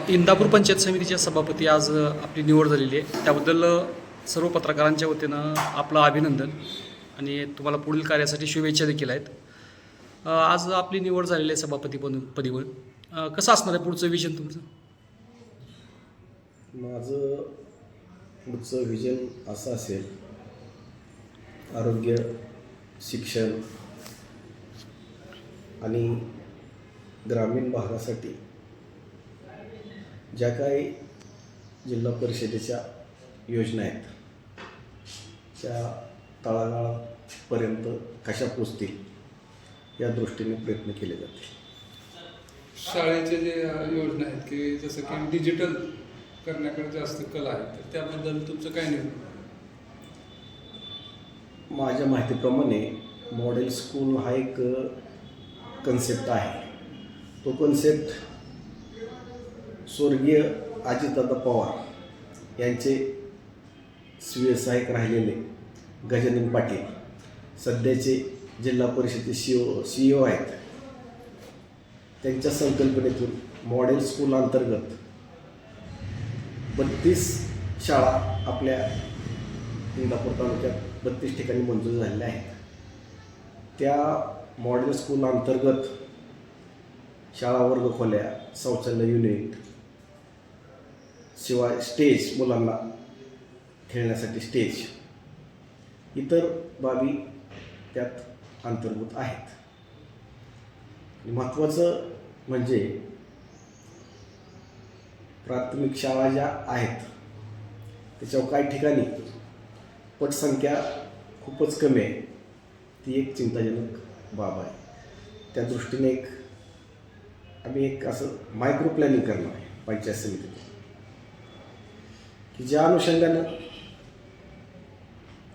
इंदापूर पंचायत समितीच्या सभापती आज आपली निवड झालेली आहे. त्याबद्दल सर्व पत्रकारांच्या वतीनं आपलं अभिनंदन आणि तुम्हाला पुढील कार्यासाठी शुभेच्छा देखील आहेत. आज आपली निवड झालेली आहे सभापती पदीवर. कसं असणार आहे पुढचं विजन तुमचं? माझं पुढचं विजन असं असेल, आरोग्य, शिक्षण आणि ग्रामीण भागासाठी ज्या काही जिल्हा परिषदेच्या योजना आहेत त्या तळागाळापर्यंत कशा पोचतील या दृष्टीने प्रयत्न केले जाते. शाळेचे जे योजना आहेत की जसं की डिजिटल करण्याकडे जास्त कल आहे, तर त्याबद्दल तुमचं काय निर्णय? माझ्या माहितीप्रमाणे मॉडेल स्कूल हा एक कन्सेप्ट आहे. तो कन्सेप्ट स्वर्गीय अजितदादा पवार यांचे सुव्यवसायिक राहिलेले गजानन पाटील सध्याचे जिल्हा परिषदेचे सी ओ आहेत. त्यांच्या संकल्पनेतून मॉडेल स्कूल अंतर्गत 32 शाळा आपल्या इंदापूर तालुक्यात 32 ठिकाणी मंजूर झालेल्या आहेत. त्या मॉडेल स्कूल अंतर्गत शाळा वर्गखोल्या, शौचालय युनिट, शिवाय स्टेज, मुलांना खेळण्यासाठी स्टेज, इतर बाबी त्यात अंतर्भूत आहेत. आणि महत्त्वाचं म्हणजे प्राथमिक शाळा ज्या आहेत त्याच्यावर काही ठिकाणी पटसंख्या खूपच कमी आहे. ती एक चिंताजनक बाब आहे. त्या दृष्टीने आम्ही एक असं मायक्रो प्लॅनिंग करणार आहे पंचायत समितीत, की ज्या अनुषंगानं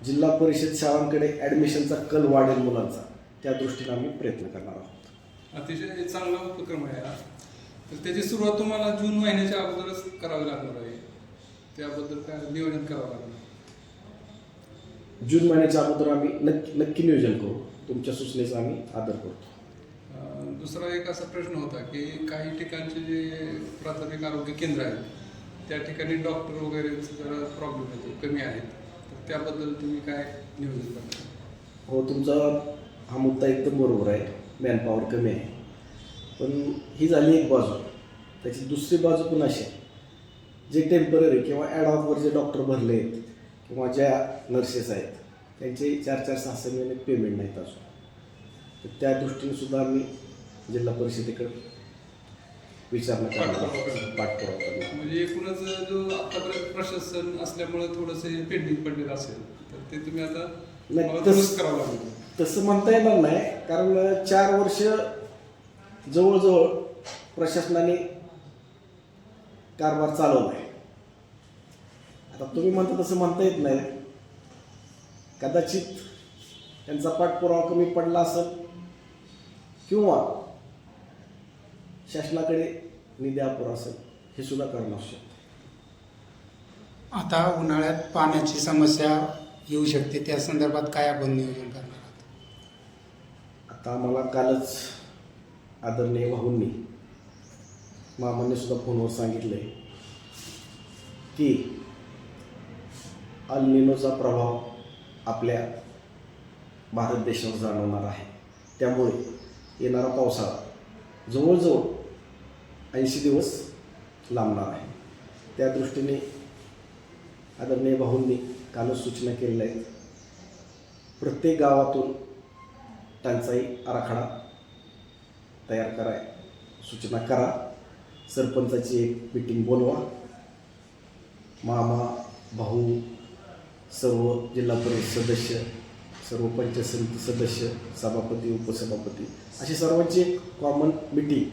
जिल्हा परिषद शाळांकडे ॲडमिशनचा कल वाढेल मुलांचा, त्या दृष्टीने आम्ही प्रयत्न करणार आहोत. अतिशय चांगला उपक्रम आहे हा. तर त्याची सुरुवात तुम्हाला जून महिन्याच्या अगोदरच करावी लागणार आहे. त्याबद्दल काय नियोजन करावं लागणार? जून महिन्याच्या अगोदर आम्ही नक्की नियोजन करू. तुमच्या सूचनेचा आम्ही आदर करतो. दुसरा एक असा प्रश्न होता की काही ठिकाणचे जे प्राथमिक आरोग्य केंद्र आहेत त्या ठिकाणी डॉक्टर वगैरेचा जरा प्रॉब्लेम येतो, कमी आहेत. तर त्याबद्दल तुम्ही काय नियोजन करता? हो, तुमचा हा मुद्दा एकदम बरोबर आहे. मॅनपॉवर कमी आहे. पण ही झाली एक बाजू. त्याची दुसरी बाजू पण अशी आहे, जे टेम्पररी किंवा ॲडहॉकवर जे डॉक्टर भरले आहेत किंवा ज्या नर्सेस आहेत त्यांचे 4-4, 6-6 महिने पेमेंट नाहीत अजून. तर त्या दृष्टीने सुद्धा आम्ही जिल्हा परिषदेकडे विचारणा करणार, पाठपुरावा करणार. म्हणजे एकूणच जो आतापर्यंत प्रशासन असल्यामुळे थोडंसं पेंडिंग पडलेलं असेल, तर ते तुम्ही आता करावं लागेल. तसं म्हणता येणार नाही, कारण 4 वर्ष जवळजवळ प्रशासनाने कारभार चालवला आहे. आता तुम्ही म्हणता तसं म्हणता येत नाही. कदाचित त्यांचा पाठपुरावा कमी पडला असेल किंवा शासनाकडे निधी अपुरा असेल, हे सुद्धा कारण असू शकते. आता उन्हाळ्यात पाण्याची समस्या येऊ शकते, त्या संदर्भात काय आपण नियोजन करणार आहात? आता आम्हाला कालच आदरणीय भाऊंनी, मामांनी सुद्धा फोनवर सांगितलं आहे की अल निनोचा प्रभाव आपल्या भारत देशावर जाणवणार आहे. त्यामुळे येणारा पावसाळा जवळजवळ 80 दिवस लांबणार आहे. त्या दृष्टीने आदरणीय भाऊंनी कालच सूचना केलेल्या आहेत. प्रत्येक गावातून टंचाई आराखडा तयार कराय सूचना करा. सरपंचाची एक मीटिंग बोलवा. मामा, भाऊ, सर्व जिल्हा परिषद सदस्य, सर्व पंचायत समिती सदस्य, सभापती, उपसभापती, अशी सर्वांची एक कॉमन मीटिंग,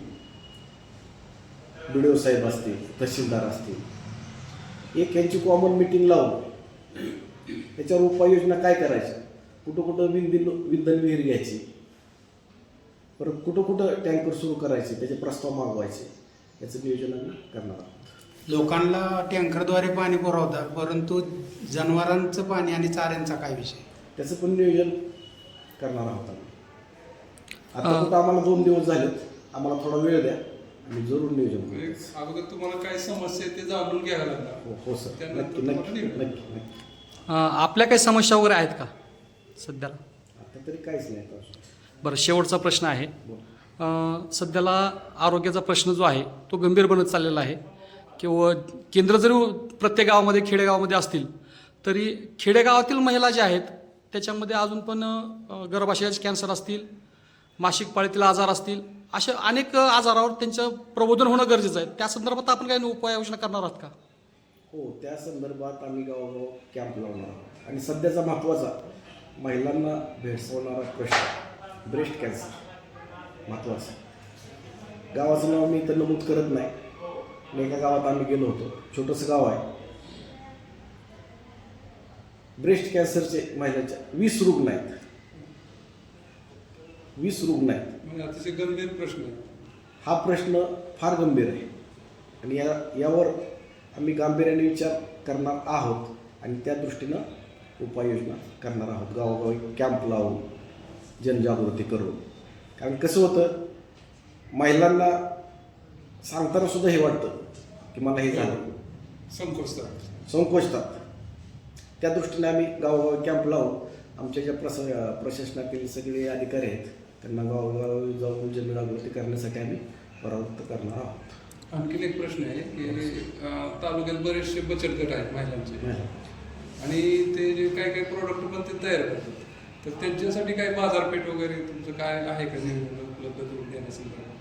बी डी ओ साहेब असतील, तहसीलदार असतील, एक यांची कॉमन मीटिंग लावून त्याच्यावर उपाययोजना काय करायच्या, कुठं कुठं विंधन विहीर घ्यायची, परत कुठं कुठं टँकर सुरू करायचे, त्याचे प्रस्ताव मागवायचे, याचं नियोजन आम्ही करणार आहोत. लोकांना टँकरद्वारे पाणी पुरवतात, परंतु जनावरांचं पाणी आणि चाऱ्यांचा काय विषय? त्याचं पण नियोजन करणार आहोत आम्ही. आता कुठं आम्हाला 2 दिवस झालेत, आम्हाला थोडा वेळ द्या. आम्ही जरूर नियोजन करू. म्हणजे अगोदर तुम्हाला काय समस्या आहे ते जाणून घ्यायला लागणार. हो सर, त्यानंतर नक्की तुम्हाला नक्की नियोजन. नक्की नक्की. आपल्या काही समस्या वगैरे आहेत का सध्याला? आता तरी काहीच नाही आता. बरं, शेवटचा प्रश्न आहे. बोल. सध्याला आरोग्याचा प्रश्न जो आहे तो गंभीर बनत चाललेला आहे. किंवा केंद्र जरी प्रत्येक गावामध्ये खेडेगावामध्ये असतील तरी खेडेगावातील महिला ज्या आहेत त्याच्यामध्ये अजून पण गर्भाशयाचे कॅन्सर असतील, मासिक पाळीतील आजार असतील, अशा अनेक आजारावर त्यांचं प्रबोधन होणं गरजेचं आहे. त्या संदर्भात आपण काही उपाययोजना करणार आहात का? हो, त्या संदर्भात आम्ही गावोगाव कॅम्प लावणार आहोत. आणि सध्याचा महत्त्वाचा महिलांना भेडसावणारा प्रश्न ब्रेस्ट कॅन्सर महत्त्वाचा. गावाचं नाव मी इथं नमूद करत नाही. मी एका गावात आम्ही गेलो होतो, छोटंसं गाव आहे. ब्रेस्ट कॅन्सरचे महिलांच्या 20 रुग्ण आहेत. 20 रुग्ण आहेत. म्हणजे अतिशय गंभीर प्रश्न आहे. हा प्रश्न फार गंभीर आहे आणि यावर आम्ही गांभीर्याने विचार करणार आहोत आणि त्या दृष्टीनं उपाययोजना करणार आहोत. गावोगावी कॅम्प लावून जनजागृती करून. कारण कसं होतं, महिलांना सांगताना सुद्धा हे वाटतं की मला हे झालं, संकोचतात. त्या दृष्टीने आम्ही गावोगावी कॅम्प लावून आमच्या ज्या प्रशासनातील सगळे अधिकारी आहेत त्यांना गावोगावी जाऊन जनजागृती करण्यासाठी आम्ही प्रवृत्त करणार आहोत. आणखीन एक प्रश्न आहे की तालुक्यात बरेचसे बचत गट आहेत महिलांचे आणि ते जे काय काय प्रोडक्ट पण ते तयार करतात, तर त्यांच्यासाठी काय बाजारपेठ वगैरे तुमचं काय आहे का नियोजन उपलब्ध करून देण्यासंदर्भात?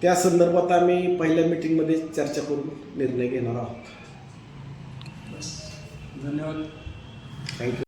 त्या संदर्भात आम्ही पहिल्या मीटिंगमध्ये चर्चा करून निर्णय घेणार आहोत. धन्यवाद. थँक्यू.